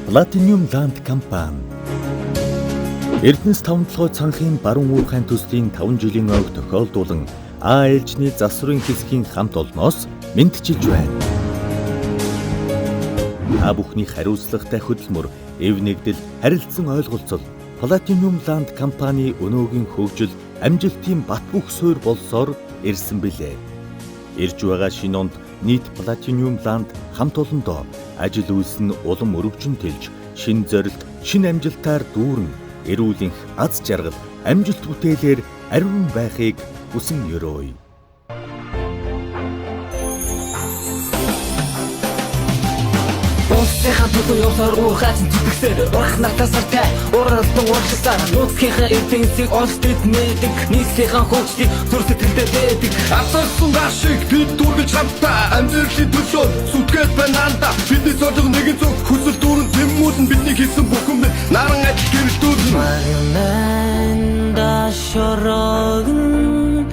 Platinum Land компани Эрдэнэс тавталгай цанхын баруун уурхайн төслийн 5 жилийн ойг тохиолдуулан АЛЖ-ны засварын хэсгийн хамт олноос мэдчилж байна. Та бүхний хариуцлагатай хөдөлмөр, эв нэгдэл, харилцан ойлголцол Platinum Land компани өнөөгийн хөгжил амжилтын бат бөх суурь болсоор ирсэн билээ. Ирж байгаа шинэ онд нийт Platinum Land хамт олондоо ажил үйлс нь улам өргөжин тэлж, шинэ зорилт, шинэ амжилтаар дүүрэн эрүүлэнх аз жаргал, амжилт бүтээлээр ариун байхыг хүсэн ёрооё. Хан тулуу явсаар уурхаач зүтгэсээр урах натасартай уралдан урагшсаар нууцхийнхаа эвдэнсийг олж мэднэдэг нийслэлийн хөгжлийг зүр сэтгэлдээ байдаг асарсан гашиг бид дүргэж хамтаа амьдралын төлөө сүтгээд банаанда бидний зориг нэгэн зөв хүсэл дүүрэн тэмүүлэн бидний хийсэн бүхэн наран ажил гэрэлтүүлнэ магнанда шорогн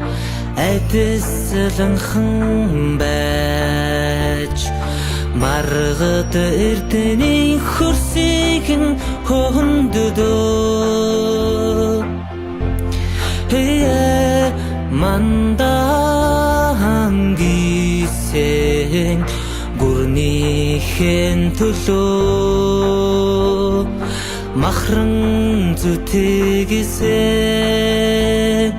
эдэслэнхэн байж Маргад эрдэнийн хөрсийг хөөндөө мандахангisen гүрнийхэн төлөө махран зүтгэсэн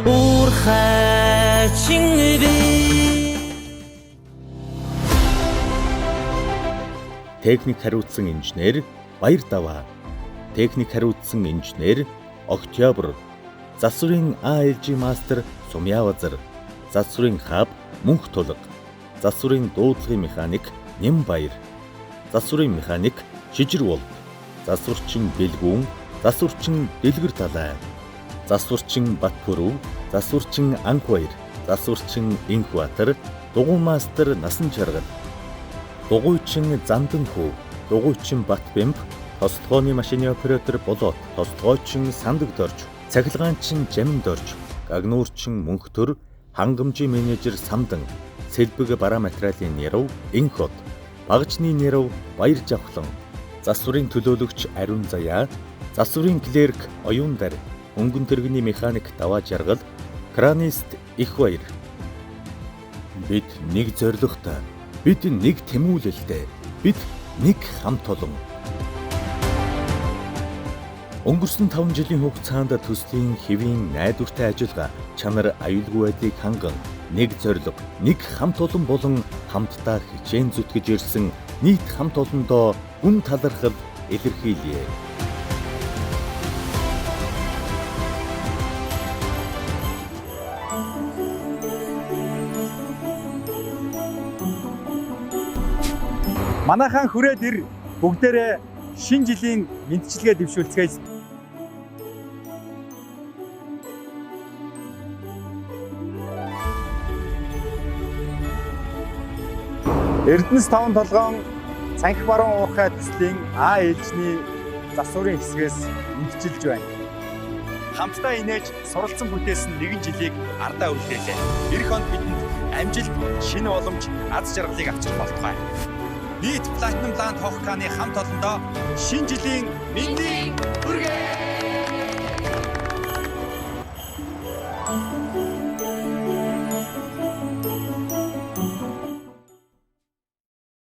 уурхайчин би Техник хариуцсан инженер Баяр Даваа, техник хариуцсан инженер Октябрь, засварын АЛЖ мастер Сумьявазар, засварын хаб Мөнх Тулга, засварын дуудлагын механик Нямбаяр, засварын механик Шижир Волд, засварчин Бэлгүүн, засварчин Дэлгэр Далай, засварчин Батпүрв, засварчин Анхбаяр, засварчин Инхбатар, дугуй мастер Насан Чаргал, дугуйчин Занданхүү, дугуйчин Батбэмб, тослогооны машины оператор болоод тослогоочин Сандагдорж, цахилгаанчин Жаминдорж, гагнуурчин Мөнхтөр, хангамжийн менежер Самдан, сэлбэг бараа материалын нэрв Инхот, багжны нэрв Баяр Жавхлан, засварын төлөөлөгч Ариун Заяа, засварын клерк Оюундар, хөнгөн тэрэгний механик Даваа Жаргал, кранист Их Баяр. Бид нэг зорилготой, бид нэг тэмүүлэлтэй, бид нэг хамт олон. Өнгөрсөн 5 жилийн хугацаанд төслийн хэвийн найдвартай ажиллагаа, чанар аюулгүй байдлыг ханган, нэг зорилго, нэг хамт олон болон хамтдаа хичээн зүтгэж ирсэн нийт хамт олондоо үн талархал илэрхийлье. Манайхан хүрээд ир бүгдээрээ шинэ жилийн мэдчилгээ дэвшүүлцгээе. Эрдэнэс таван толгоон цанхи баруун уурхай төслийн АЛЖ-ны засварын хэсгээс мэдчилж байна. Хамтдаа инээж суралцсан бүтээсэн нэгэн жилийг ардаа үргэлжлүүлээ. Ирэх онд бидэнд амжилт, шинэ боломж, аз жаргалыг авчрах болтугай. Нийт Platinum Land хохканы хамт олондоо шинэ жилийн мэндийг хүргэе.